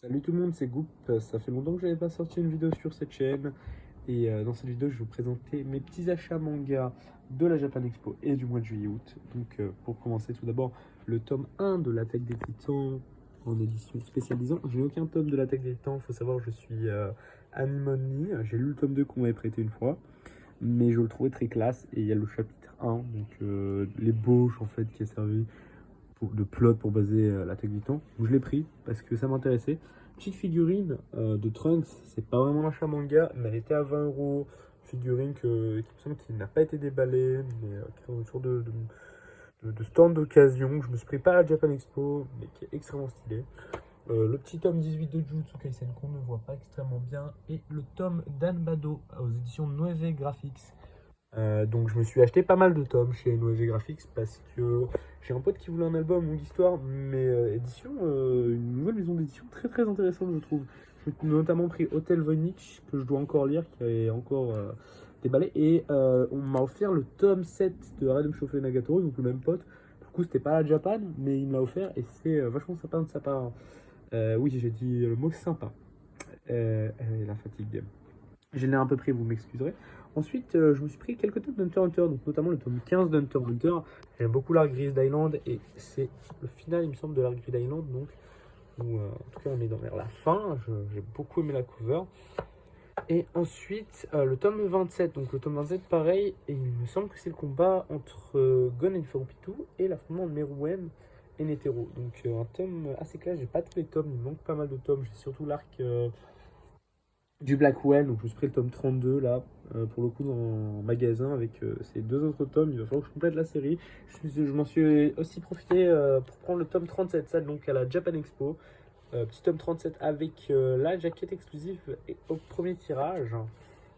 Salut tout le monde, c'est Goop. Ça fait longtemps que j'avais pas sorti une vidéo sur cette chaîne. Et dans cette vidéo, je vais vous présenter mes petits achats manga de la Japan Expo et du mois de juillet-août. Donc pour commencer, tout d'abord, le tome 1 de l'Attaque des Titans en édition spéciale 10 ans. Je n'ai aucun tome de l'Attaque des Titans, il faut savoir, je suis Anime. J'ai lu le tome 2 qu'on m'avait prêté une fois. Mais je le trouvais très classe. Et il y a le chapitre 1, donc l'ébauche en fait qui a servi de plot pour baser l'attaque des Titans. Donc je l'ai pris parce que ça m'intéressait. Petite figurine de Trunks, c'est pas vraiment l'achat manga, mais elle était à 20 euros. Figurine qui me semble qu'il n'a pas été déballée, mais qui est autour de stand d'occasion. Je me suis pris pas à la Japan Expo, mais qui est extrêmement stylé. Le petit tome 18 de Jujutsu Kaisen qu'on ne voit pas extrêmement bien, et le tome d'Anbado aux éditions Noévé Graphics. Donc je me suis acheté pas mal de tomes chez Noévé Graphics parce que j'ai un pote qui voulait un album longue histoire, mais une nouvelle maison d'édition très très intéressante je trouve. J'ai notamment pris Hotel Voynich que je dois encore lire, qui est encore déballé, et on m'a offert le tome 7 de Arrête de me chauffer Nagatoro, donc le même pote. Du coup c'était pas la Japan, mais il me l'a offert et c'est vachement sympa de sa part. Oui, j'ai dit le mot sympa. La fatigue. Je l'ai un peu pris, vous m'excuserez. Ensuite, je me suis pris quelques tomes d'Hunter x Hunter, donc notamment le tome 15 d'Hunter x Hunter. J'aime beaucoup l'arc Gris d'Island et c'est le final, il me semble, de l'arc Gris d'Island. Donc, en tout cas, on est vers la fin. J'ai beaucoup aimé la cover. Et ensuite, le tome 27. Donc, le tome 27, pareil. Et il me semble que c'est le combat entre Gon et Ferupitu et l'affrontement de Meruem et Netero. Donc, un tome assez clair. J'ai pas tous les tomes, il me manque pas mal de tomes. J'ai surtout l'arc du Blackwell, donc je me suis pris le tome 32 là, pour le coup en magasin avec ces deux autres tomes. Il va falloir que je complète la série. Je m'en suis aussi profité pour prendre le tome 37, ça donc à la Japan Expo. Petit tome 37 avec la jaquette exclusive et au premier tirage.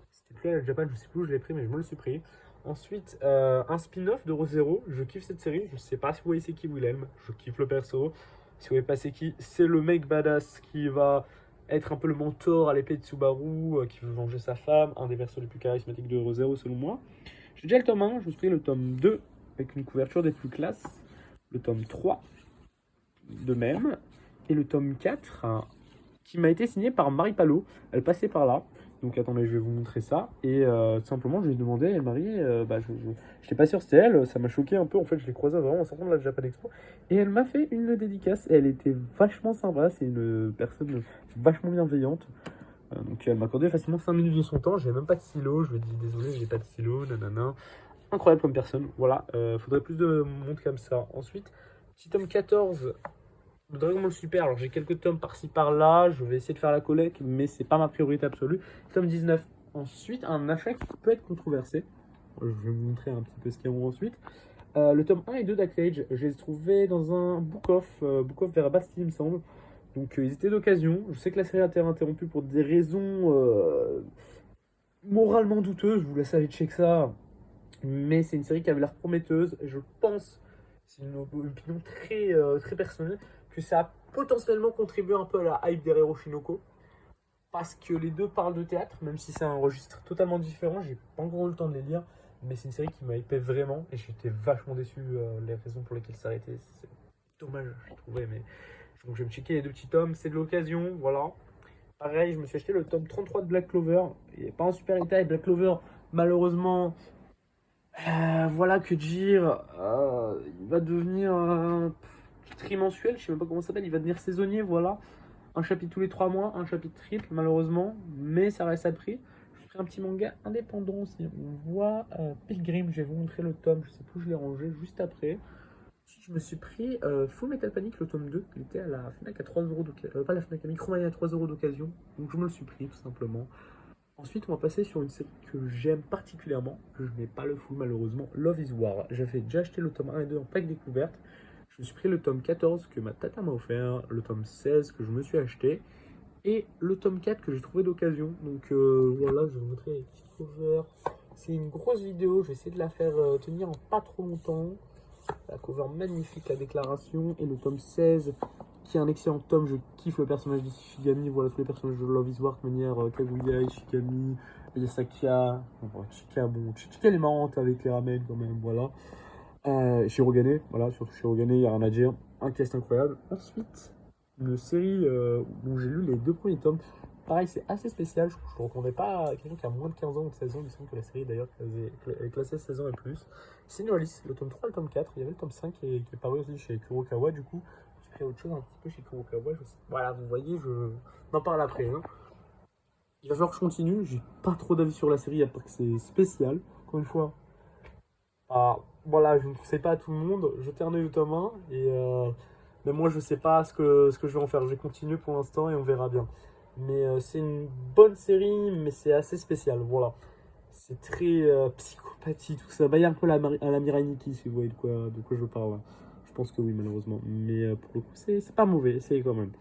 C'était plus à la Japan, je sais plus où je l'ai pris, mais je me le suis pris. Ensuite, un spin-off de Re:Zero. Je kiffe cette série. Je sais pas si vous voyez c'est qui Willem. Je kiffe le perso. Si vous voyez pas c'est qui, c'est le mec badass qui va être un peu le mentor à l'épée de Subaru, qui veut venger sa femme. Un des persos les plus charismatiques de Re:Zero selon moi. J'ai déjà le tome 1. Je me suis pris le tome 2 avec une couverture des plus classes. Le tome 3 de même. Et le tome 4 qui m'a été signé par Marie Palot. Elle passait par là. Donc attendez, je vais vous montrer ça. Et tout simplement, je lui ai demandé, elle m'a dit, je n'étais pas sûr c'était elle, ça m'a choqué un peu. En fait, je l'ai croisée vraiment en sortant de la Japan Expo. Et elle m'a fait une dédicace. Et elle était vachement sympa. C'est une personne vachement bienveillante. Donc elle m'a accordé facilement 5 minutes de son temps. J'ai même pas de stylo. Je lui ai dit désolé, j'ai pas de stylo. Nanana. Incroyable comme personne. Voilà, faudrait plus de monde comme ça. Ensuite, petit tome 14 le Dragon Ball Super, alors j'ai quelques tomes par-ci par-là, je vais essayer de faire la collecte, mais c'est pas ma priorité absolue. Tome 19. Ensuite, un achat qui peut être controversé. Je vais vous montrer un petit peu ce qu'il y a ensuite. Le tome 1 et 2 d'Actage, je les ai trouvés dans un book-off vers Bastille, il me semble. Donc ils étaient d'occasion. Je sais que la série a été interrompue pour des raisons moralement douteuses. Je vous laisse aller checker ça. Mais c'est une série qui avait l'air prometteuse. Et je pense, c'est une opinion très personnelle, que ça a potentiellement contribué un peu à la hype d'Herero Shinoko. Parce que les deux parlent de théâtre, même si c'est un registre totalement différent. J'ai pas encore eu le temps de les lire. Mais c'est une série qui m'a hypé vraiment. Et j'étais vachement déçu les raisons pour lesquelles ça arrêtait. C'est dommage, je trouvais. Mais donc je vais me checker les deux petits tomes. C'est de l'occasion, voilà. Pareil, je me suis acheté le tome 33 de Black Clover. Il n'est pas en super état. Et Black Clover, malheureusement, voilà que dire. Il va devenir un trimensuel, je sais même pas comment ça s'appelle. Il va devenir saisonnier, voilà. Un chapitre tous les 3 mois, un chapitre triple, malheureusement. Mais ça reste à prix. Je ferai un petit manga indépendant aussi. On voit Pilgrim, je vais vous montrer le tome. Je sais plus où je l'ai rangé juste après. Ensuite, je me suis pris Full Metal Panic, le tome 2. Il était à la Fnac à 3 euros d'occasion. Pas la Fnac, à Micromania à 3 euros d'occasion. Donc je me le suis pris tout simplement. Ensuite, on va passer sur une série que j'aime particulièrement, que je n'ai pas le full malheureusement, Love is War. J'avais déjà acheté le tome 1 et 2 en pack découverte. Je me suis pris le tome 14 que ma tata m'a offert, le tome 16 que je me suis acheté, et le tome 4 que j'ai trouvé d'occasion. Donc voilà, je vais vous montrer les petites covers. C'est une grosse vidéo, je vais essayer de la faire tenir en pas trop longtemps. La cover magnifique, la déclaration, et le tome 16 qui est un excellent tome. Je kiffe le personnage d'Ishigami. Voilà tous les personnages de Love is War de manière Kaguya, Ishigami, Yasaka, Chika. Bon, Chika elle est marrante avec les ramen quand même. Voilà. Shirogane, voilà, sur Shirogane, il n'y a rien à dire. Un cast incroyable. Ensuite, une série dont j'ai lu 2 premiers tomes. Pareil, c'est assez spécial, je ne le recommandais pas à quelqu'un qui a moins de 15 ans ou de 16 ans, il me semble que la série d'ailleurs est classée 16 ans et plus. Signalis, le tome 3 et le tome 4, il y avait le tome 5 qui est paru aussi chez Kurokawa, du coup, j'ai pris autre chose un petit peu chez Kurokawa, voilà, vous voyez, on en parle après. Hein. Il va falloir que je continue, j'ai pas trop d'avis sur la série, à part que c'est spécial, encore une fois. Ah, voilà, je ne sais pas à tout le monde, jetez un œil au tome 1, mais moi je sais pas ce que je vais en faire, je vais continuer pour l'instant et on verra bien. Mais c'est une bonne série, mais c'est assez spécial, voilà. C'est très psychopathie, tout ça. Bah, il y a un peu à la Mirai Nikki, si vous voyez de quoi je parle. Je pense que oui, malheureusement. Mais pour le coup, c'est pas mauvais, c'est quand même.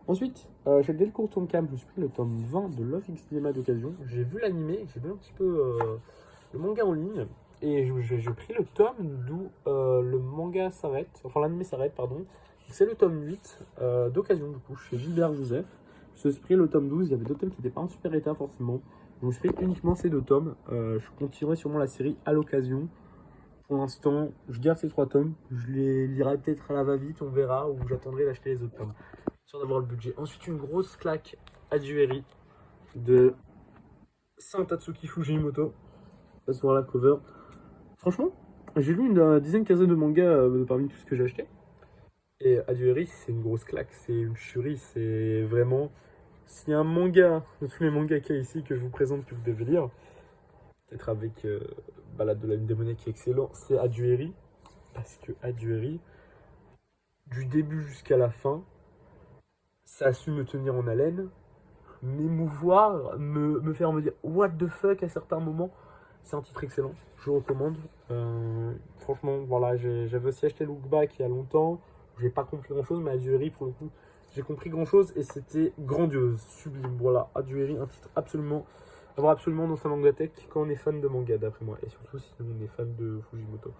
Ensuite, chez Delcourt Tonkam, je me suis pris le tome 20 de Love X Dilemma d'occasion. J'ai vu l'animé, j'ai vu un petit peu le manga en ligne. Et j'ai pris le tome d'où le manga s'arrête, enfin l'animé s'arrête, pardon. C'est le tome 8 d'occasion, du coup, chez Gilbert Joseph. Je me suis pris le tome 12, il y avait 2 tomes qui n'étaient pas en super état forcément. Je me suis pris uniquement ces 2 tomes. Je continuerai sûrement la série à l'occasion. Pour l'instant, je garde ces 3 tomes. Je les lirai peut-être à la va-vite, on verra, ou j'attendrai d'acheter les autres tomes. Sans avoir le budget. Ensuite, une grosse claque à Dueri de Saint Tatsuki Fujimoto. Ça se voit la cover. Franchement, j'ai lu une dizaine, quinzaine de mangas parmi tout ce que j'ai acheté. Et Adueri, c'est une grosse claque, c'est une tuerie, c'est vraiment... S'il y a un manga de tous les mangas qu'il y a ici que je vous présente, que vous devez lire, peut-être avec Balade de la Lune démoniaque qui est excellent, c'est Adueri. Parce que Adueri, du début jusqu'à la fin, ça a su me tenir en haleine, m'émouvoir, me faire me dire what the fuck à certains moments. C'est un titre excellent, je recommande. Franchement, voilà, j'avais aussi acheté Look Back il y a longtemps. J'ai pas compris grand chose, mais Adueri, pour le coup, j'ai compris grand chose et c'était grandiose, sublime. Voilà, Adueri, un titre absolument, à voir absolument dans sa mangathèque quand on est fan de manga, d'après moi. Et surtout si on est fan de Fujimoto.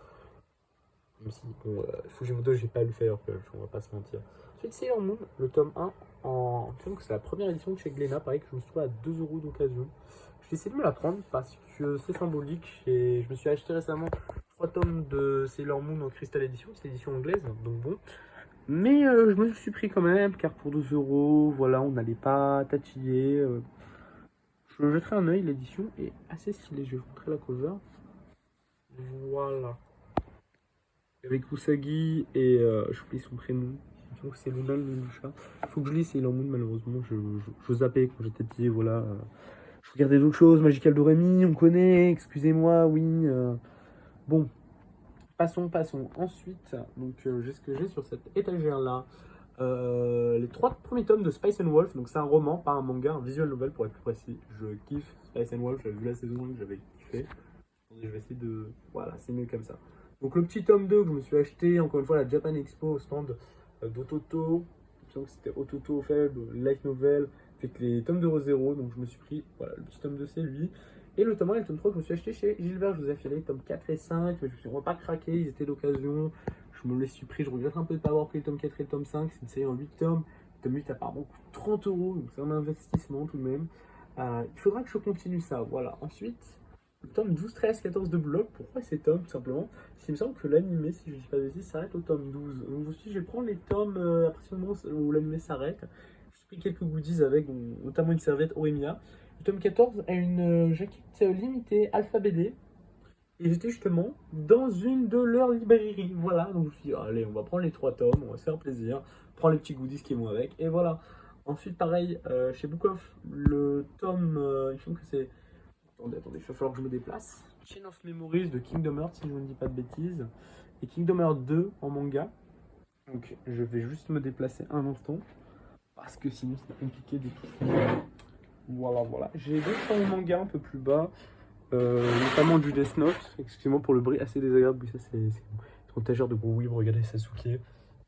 Même si, bon, Fujimoto, j'ai pas lu Firepunch, on va pas se mentir. Ensuite, Sailor Moon, le tome 1, il me que c'est la première édition de chez Glénat, pareil, que je me suis trouvé à 2 € d'occasion. J'ai essayé de me la prendre parce que c'est symbolique et je me suis acheté récemment 3 tomes de Sailor Moon en Crystal Edition, c'est l'édition anglaise, donc bon. Mais je me suis pris quand même, car pour 2 €, voilà, on n'allait pas tatiller. Je jetterai un œil, l'édition est assez stylée, je vais vous montrer la cover. Voilà. Avec Usagi et je oublie son prénom. Donc c'est Luna le nom du chat. Faut que je lise Sailor Moon, malheureusement. Je zappais quand j'étais petit, voilà. Je regardais d'autres choses, Magical Doremi, on connaît, excusez-moi, oui. Bon, passons. Ensuite, donc j'ai ce que j'ai sur cette étagère-là. Les 3 premiers tomes de Spice and Wolf, donc c'est un roman, pas un manga, un visual novel pour être plus précis. Je kiffe Spice and Wolf, j'avais vu la saison 1 que j'avais kiffé. Je vais essayer de... Voilà, c'est mieux comme ça. Donc le petit tome 2 que je me suis acheté, encore une fois, à la Japan Expo au stand d'Ototo. Je pense que c'était Ototo fait, Light Novel, avec les tomes de Rosero. Donc je me suis pris, voilà, le petit tome 2 c'est lui. Et le tome 1 et le tome 3 que je me suis acheté chez Gilbert Joseph. Il y avait les tomes 4 et 5, mais je me suis vraiment pas craqué, ils étaient d'occasion. Je me les suis pris, je regrette un peu de ne pas avoir pris le tome 4 et le tome 5. C'est une série en 8 tomes. Le tome 8 apparemment coûte 30 €, donc c'est un investissement tout de même. Il faudra que je continue ça, voilà. Ensuite... Le tome 12, 13, 14 de bloc, pourquoi ces tomes tout simplement? Parce qu'il me semble que l'animé, si je ne dis pas de bêtises, s'arrête au tome 12. Donc je me suis dit, je vais prendre les tomes à partir du moment où l'animé s'arrête. J'ai pris quelques goodies avec, notamment une serviette Oremia. Le tome 14 a une jaquette limitée Alpha BD. Et j'étais justement dans une de leurs librairies. Voilà, donc je me suis dit, allez, on va prendre les 3 tomes, on va se faire plaisir. Prendre les petits goodies qui vont avec, et voilà. Ensuite, pareil, chez Book Off, le tome, il me semble que c'est... Attendez, il va falloir que je me déplace. Chain of Memories de Kingdom Hearts, si je ne dis pas de bêtises. Et Kingdom Hearts 2 en manga. Donc je vais juste me déplacer un instant. Parce que sinon c'est compliqué de tout. Voilà. J'ai d'autres mangas un peu plus bas. Notamment du Death Note. Excusez-moi pour le bruit assez désagréable. Ça c'est une étagère de gros oui. Regardez Sasuke.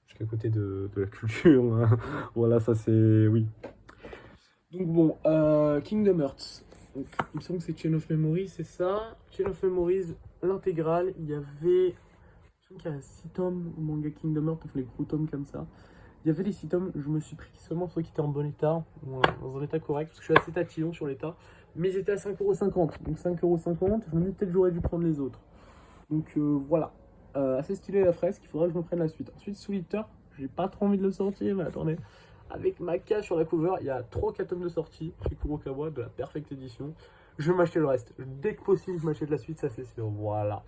Jusqu'à côté de la culture. Hein. Voilà, ça c'est... Oui. Donc bon, Kingdom Hearts. Donc, il me semble que c'est Chain of Memories, c'est ça. Chain of Memories, l'intégrale, il y avait... Je pense qu'il y a 6 tomes au manga Kingdom Hearts, enfin les gros tomes comme ça. Il y avait les 6 tomes, je me suis pris seulement ceux qui étaient en bon état, dans un état correct, parce que je suis assez tatillon sur l'état. Mais ils étaient à 5,50 €. Donc 5,50 €, je me dis peut-être que j'aurais dû prendre les autres. Donc voilà, assez stylé la fresque, il faudra que je me prenne la suite. Ensuite, Soul Eater, j'ai pas trop envie de le sortir, mais attendez. avec Maka sur la cover. Il y a 3-4 tomes de sortie chez Kurokawa de la Perfect Edition. Je vais m'acheter le reste. Dès que possible, je m'achète la suite, ça c'est sûr. Voilà.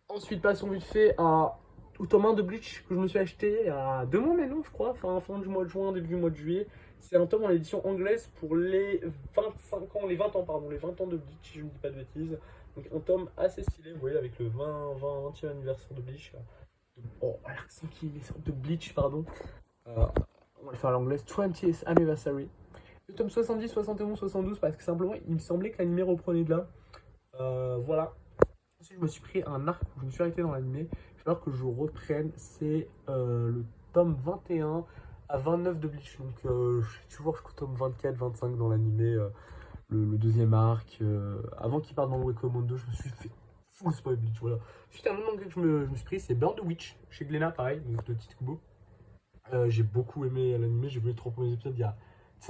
Ensuite, passons vite fait au tome 1 de Bleach que je me suis acheté il y a 2 mois maintenant, je crois. Enfin, fin du mois de juin, début du mois de juillet. C'est un tome en édition anglaise pour les 25 ans, les 20 ans, pardon, les 20 ans de Bleach, si je ne dis pas de bêtises. Donc un tome assez stylé, vous voyez, avec le 20e anniversaire de Bleach. Oh, l'accent qui est de Bleach, pardon. On va le faire à l'anglaise, 20th anniversary. Le tome 70, 71, 72, parce que simplement, il me semblait que l'animé reprenait de là. Voilà. Ensuite, je me suis pris un arc où je me suis arrêté dans l'animé. Il va falloir que je reprenne. C'est le tome 21 à 29 de Bleach. Donc, je suis toujours jusqu'au tome 24, 25 dans l'animé. Le deuxième arc. Avant qu'il parte dans le Recommando, je me suis fait full spoil Bleach. Voilà. Ensuite, un autre manga que je me suis pris, c'est Burn the Witch chez Glénat, pareil, donc de Tite Kubo. J'ai beaucoup aimé l'animé. J'ai vu les 3 premiers épisodes il y a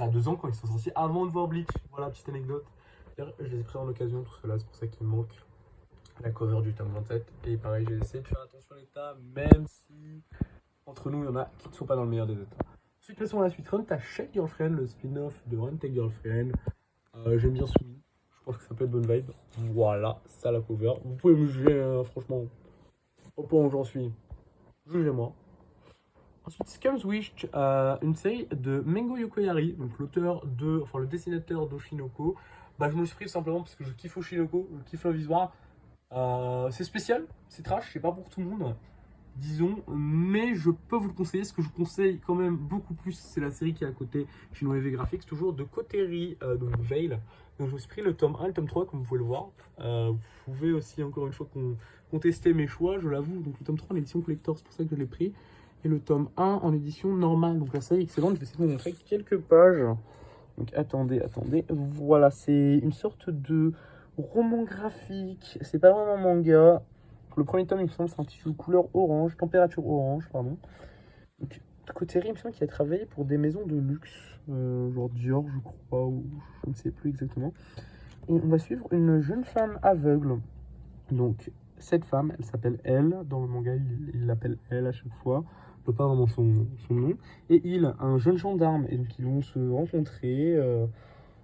2 ans quand ils sont sortis, avant de voir Bleach. Voilà, petite anecdote. Je les ai pris en occasion, tout cela, c'est pour ça qu'il me manque la cover du tome 27. Et pareil, j'ai essayé de faire attention à l'état, même si entre nous, il y en a qui ne sont pas dans le meilleur des états. Ensuite, passons à la suite. Run ta Shake Girlfriend, le spin-off de Run ta Girlfriend. J'aime bien Soumi. Je pense que ça peut être bonne vibe. Voilà, ça la cover. Vous pouvez me juger, franchement, au point où j'en suis. Jugez-moi. Ensuite, Scum's Wish, une série de Mengo Yokoyari, donc le dessinateur d'Oshinoko. Bah, je me suis pris simplement parce que je kiffe Oshinoko, je kiffe le visuel. C'est spécial, c'est trash, c'est pas pour tout le monde, disons, mais je peux vous le conseiller. Ce que je vous conseille quand même beaucoup plus, c'est la série qui est à côté chez Noévé Graphics, toujours de Koteri, donc Veil. Donc je me suis pris le tome 1 et le tome 3, comme vous pouvez le voir. Vous pouvez aussi, encore une fois, contester mes choix, je l'avoue. Donc le tome 3 en édition collector, c'est pour ça que je l'ai pris. Et le tome 1 en édition normale. Donc la série est excellente. Je vais essayer de vous montrer quelques pages. Donc attendez. Voilà, c'est une sorte de roman graphique. C'est pas vraiment manga. Le premier tome, il me semble, c'est un tissu couleur orange, température orange, pardon. Donc, Koteri, il me semble qu'il a travaillé pour des maisons de luxe. Genre Dior, je crois, ou je ne sais plus exactement. Et on va suivre une jeune femme aveugle. Donc, cette femme, elle s'appelle Elle. Dans le manga, il l'appelle Elle à chaque fois. Pas vraiment son nom. Et un jeune gendarme. Et donc, ils vont se rencontrer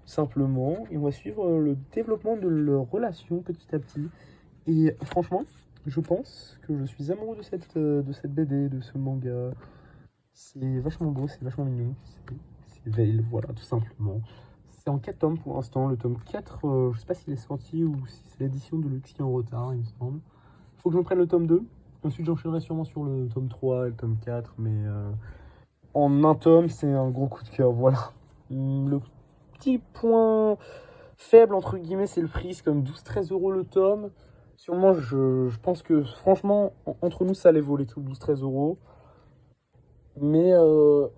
simplement. Et on va suivre le développement de leur relation petit à petit. Et franchement, je pense que je suis amoureux de cette BD, de ce manga. C'est vachement beau, c'est vachement mignon. C'est Veil, voilà, tout simplement. C'est en 4 tomes pour l'instant. Le tome 4, je sais pas s'il est sorti ou si c'est l'édition de luxe qui est en retard, il me semble. Faut que je me prenne le tome 2. Ensuite, j'enchaînerai sûrement sur le tome 3 et le tome 4. Mais en un tome, c'est un gros coup de cœur. Voilà. Le petit point faible, entre guillemets, c'est le prix. C'est comme 12-13 € le tome. Sûrement, je pense que, franchement, entre nous, ça les vaut les tout, 12-13 €. Mais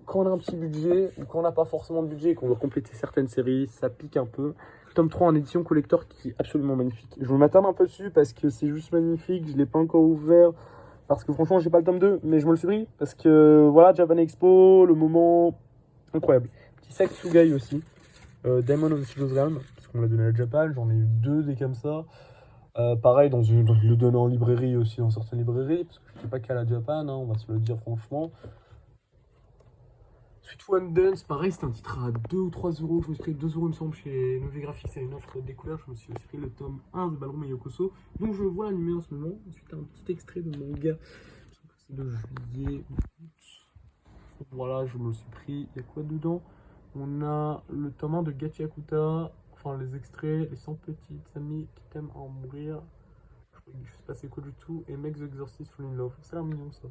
quand on a un petit budget, ou quand on n'a pas forcément de budget et qu'on doit compléter certaines séries, ça pique un peu. Tome 3 en édition collector qui est absolument magnifique. Je m'attarde un peu dessus parce que c'est juste magnifique. Je ne l'ai pas encore ouvert parce que franchement, j'ai pas le tome 2, mais je me le suis pris parce que voilà, Japan Expo, le moment incroyable. Petit sac Tsugai aussi. Diamond of the Shadow's Realm, parce qu'on l'a donné à Japan. J'en ai eu 2 des comme ça. Pareil, je le donne en librairie aussi, dans certaines librairies, parce que je ne sais pas qu'à la Japan, hein, on va se le dire franchement. Sweet One Dance, pareil, c'est un titre à 2 ou 3 €. Je me suis pris 2 € il me semble chez Nové Graphics, c'est une offre de découverte. Je me suis aussi pris le tome 1 de Ballroom et Yokoso. Donc je vois l'animé en ce moment. Ensuite, un petit extrait de manga. C'est de juillet. Voilà, je me le suis pris. Il y a quoi dedans? On a le tome 1 de Gachiakuta. Enfin, les extraits, les 100 petites amies qui t'aiment à en mourir. Je sais pas c'est quoi du tout. Et Make the Exorcist Fall in Love. Ça a l'air mignon ça.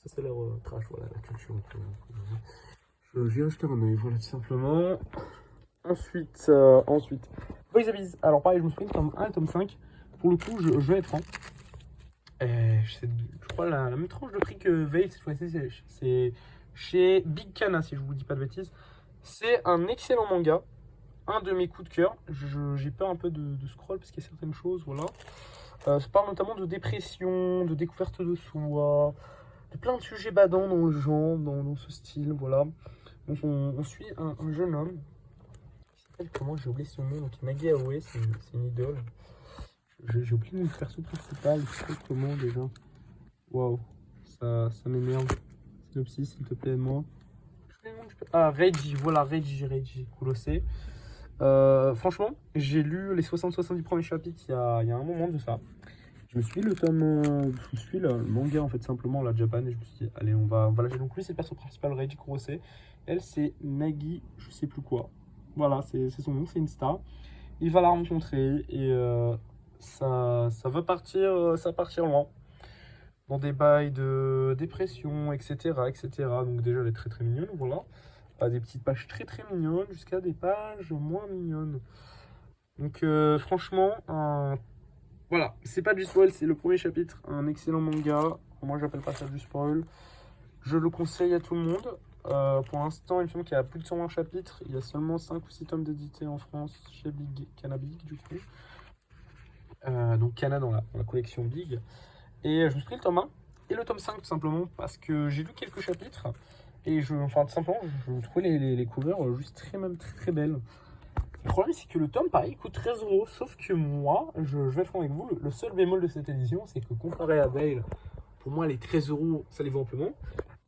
Ça, c'est l'air trash, voilà, la culture. J'ai acheté un œil, voilà, tout simplement. Ensuite, Boys Abyss. Alors, pareil, je me suis pris le tome 1 et le tome 5. Pour le coup, je vais être franc. Je crois la même tranche de prix que Veil, cette fois-ci, c'est chez Big Kana, si je vous dis pas de bêtises. C'est un excellent manga. Un de mes coups de cœur. J'ai peur un peu de scroll parce qu'il y a certaines choses, voilà. Ça parle notamment de dépression, de découverte de soi, de plein de sujets badants dans le genre, dans ce style, voilà. Donc on suit un jeune homme qui s'appelle, comment, j'ai oublié son nom, donc Nagi Aoe, c'est une idole. J'ai oublié le perso principal, il s'appelle comment déjà? Waouh, ça m'énerve. Synopsis, s'il te plaît, moi. Ah, Reiji, voilà, Reiji Kurose. Franchement, j'ai lu les 60-70 premiers chapitres il y a un moment de ça. Je me suis le tome, je me suis le manga en fait simplement la Japan et je me suis dit allez on va lâcher. Donc lui c'est le perso principal Reiji Kurose, elle c'est Nagi je sais plus quoi. Voilà c'est son nom, c'est une star. Il va la rencontrer et ça va partir, ça va partir loin dans des bails de dépression etc. Donc déjà elle est très très mignonne voilà. Des petites pages très très mignonnes jusqu'à des pages moins mignonnes. Donc franchement voilà, c'est pas du spoil, c'est le premier chapitre, un excellent manga. Moi, j'appelle pas ça du spoil. Je le conseille à tout le monde. Pour l'instant, il me semble qu'il y a plus de 120 chapitres. Il y a seulement 5 ou 6 tomes d'édité en France chez Big Cannabis, du coup. Donc, Cana dans la collection Big. Et je me suis pris le tome 1 et le tome 5, tout simplement, parce que j'ai lu quelques chapitres. Et enfin, tout simplement, je trouvais les covers juste même très très belles. Le problème, c'est que le tome, pareil, coûte 13 euros. Sauf que moi, je vais être franc avec vous, le seul bémol de cette édition, c'est que comparé à Veil, pour moi, les 13 euros, ça les vaut amplement.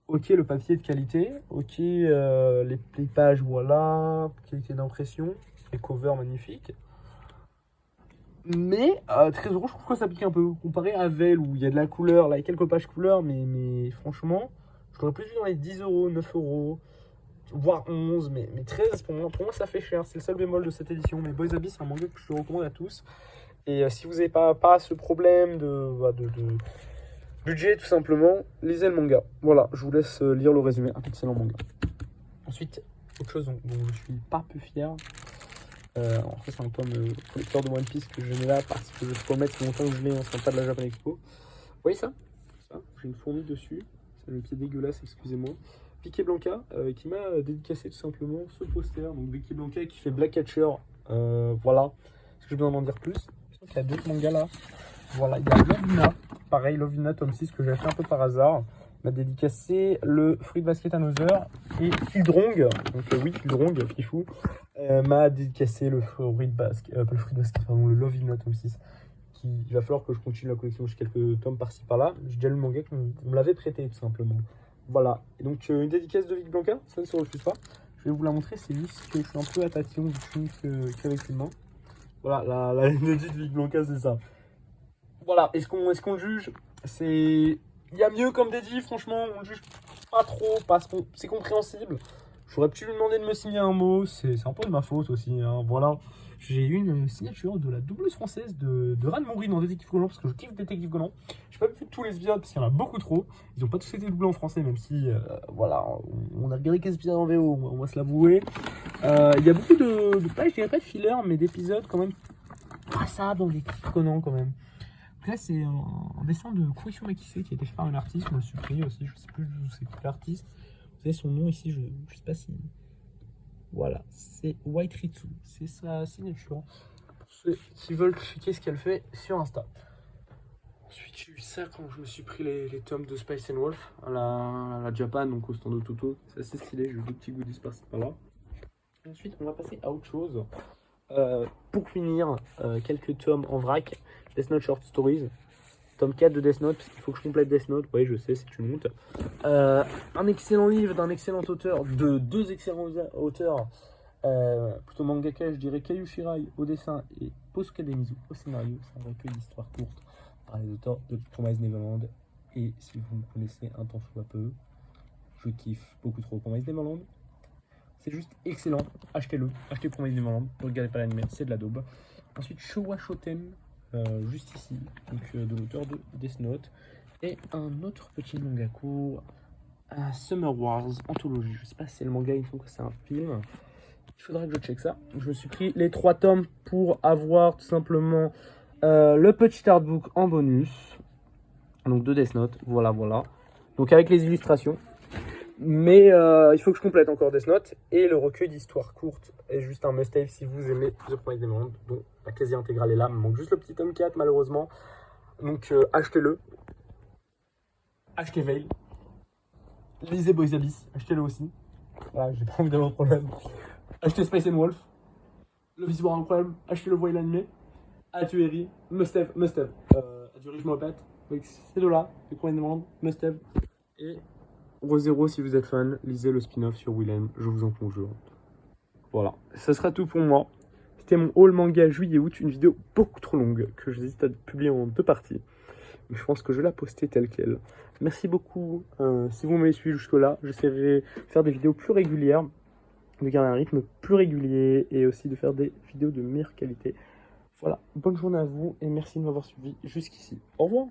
Ok, le papier est de qualité. Ok, les pages, voilà. Qualité d'impression. Les covers magnifiques. Mais 13 euros, je trouve que ça pique un peu. Comparé à Veil, où il y a de la couleur, là, il y a quelques pages couleur, mais franchement, je l'aurais plus vu dans les 10 euros, 9 euros. Voire 11, mais 13 pour moi ça fait cher, c'est le seul bémol de cette édition. Mais Boys Abyss c'est un manga que je recommande à tous. Et si vous n'avez pas ce problème de budget tout simplement, lisez le manga. Voilà, je vous laisse lire le résumé, un excellent manga. Ensuite, autre chose dont je suis pas peu fier, en fait c'est un tome collecteur de One Piece que je mets là parce que je peux mettre longtemps que je l'ai, c'est pas de la Japan Expo. Vous voyez ça, j'ai une fourmi dessus, c'est le pied dégueulasse, excusez-moi. Piqué Blanca qui m'a dédicacé tout simplement ce poster. Donc Piqué Blanca qui fait Black Catcher. Voilà. Est-ce que je peux en dire plus? Je pense qu'il y a d'autres mangas là. Voilà, il y a Lovina. Pareil, Lovina tome 6 que j'ai fait un peu par hasard. Il m'a dédicacé le Fruit Basket Another. Et Kildrong, donc oui, Kildrong, Fifou, m'a dédicacé le Fruit Basket, pardon, le Lovina tome 6. Il va falloir que je continue la collection. J'ai quelques tomes par-ci par-là. J'ai déjà lu le manga qu'on me l'avait prêté tout simplement. Voilà, et donc une dédicace de Vic Blanca, ça ne se refuse pas. Je vais vous la montrer, c'est juste que je suis un peu à tatillon du film qu'avec une main. Voilà, la dédicace de Vic Blanca, c'est ça. Voilà, est-ce qu'on le juge? Il y a mieux comme dédié, franchement, on le juge pas trop, parce que c'est compréhensible. J'aurais pu lui demander de me signer un mot, c'est un peu de ma faute aussi, hein. Voilà. J'ai eu une signature de la doubleuse française de Ran Mouri dans Détective Conan, parce que je kiffe Détective Conan. J'ai pas vu tous les épisodes, parce qu'il y en a beaucoup trop. Ils ont pas tous été doublés en français, même si, voilà, on a regardé quelques épisodes en VO, on va se l'avouer. Il y a beaucoup pas, je dirais pas de filler, mais d'épisodes quand même passables dans Détective Conan quand même. Donc là, c'est un dessin de Kurisu Makise qui a été fait par un artiste, je me le suis pris aussi, je sais plus où c'est l'artiste. Vous avez son nom ici, je sais pas si... Voilà, c'est White Ritsu, c'est sa signature. Pour ceux qui veulent checker ce qu'elle fait sur Insta. Ensuite, j'ai eu ça quand je me suis pris les tomes de Spice and Wolf à la Japan, donc au stand de Toto. C'est assez stylé, j'ai eu deux petits goodies par-ci par-là. Ensuite, on va passer à autre chose. Pour finir, quelques tomes en vrac. Death Note Short Stories. Tome 4 de Death Note, parce qu'il faut que je complète Death Note. Oui, je sais, c'est une honte. Un excellent livre d'un excellent auteur, de deux excellents auteurs. Plutôt mangaka, je dirais Kayu Shirai au dessin et Posuke Demizu au scénario. C'est un recueil d'histoires courtes par les auteurs de Promise Neverland. Et si vous me connaissez un temps soit peu, je kiffe beaucoup trop Promise Neverland. C'est juste excellent, achetez-le, achetez Promise Neverland, ne regardez pas l'anime, c'est de la daube. Ensuite Showa Shoten, juste ici, donc de l'auteur de Death Note. Et un autre petit manga court, Summer Wars Anthologie. Je sais pas si c'est le manga, il faut que c'est un film. Il faudrait que je check ça. Je me suis pris les 3 tomes pour avoir tout simplement le petit artbook en bonus. Donc de Death Note, voilà. Donc avec les illustrations. Mais il faut que je complète encore Death Note. Et le recueil d'histoires courtes est juste un must-have si vous aimez The Promised Neverland, dont la quasi-intégrale est là. Il me manque juste le petit tome 4 malheureusement. Donc achetez-le. Achetez Veil. Lisez Boys Abyss, achetez-le aussi. Voilà, j'ai pas envie d'avoir de problème. Achetez Spice and Wolf. Le Visible un problème. Achetez le voile animé. Atueri. Must-have. Atueri, je me répète. Donc ces deux-là, les premiers demandes, must-have. Et ReZero, si vous êtes fan, lisez le spin-off sur Willem, je vous en conjure. Voilà, ça sera tout pour moi. C'était mon haul manga juillet-août, une vidéo beaucoup trop longue que j'hésite à publier en 2 parties. Mais je pense que je vais la poster telle qu'elle. Merci beaucoup si vous m'avez suivi jusque-là. J'essaierai de faire des vidéos plus régulières, de garder un rythme plus régulier et aussi de faire des vidéos de meilleure qualité. Voilà, bonne journée à vous et merci de m'avoir suivi jusqu'ici. Au revoir.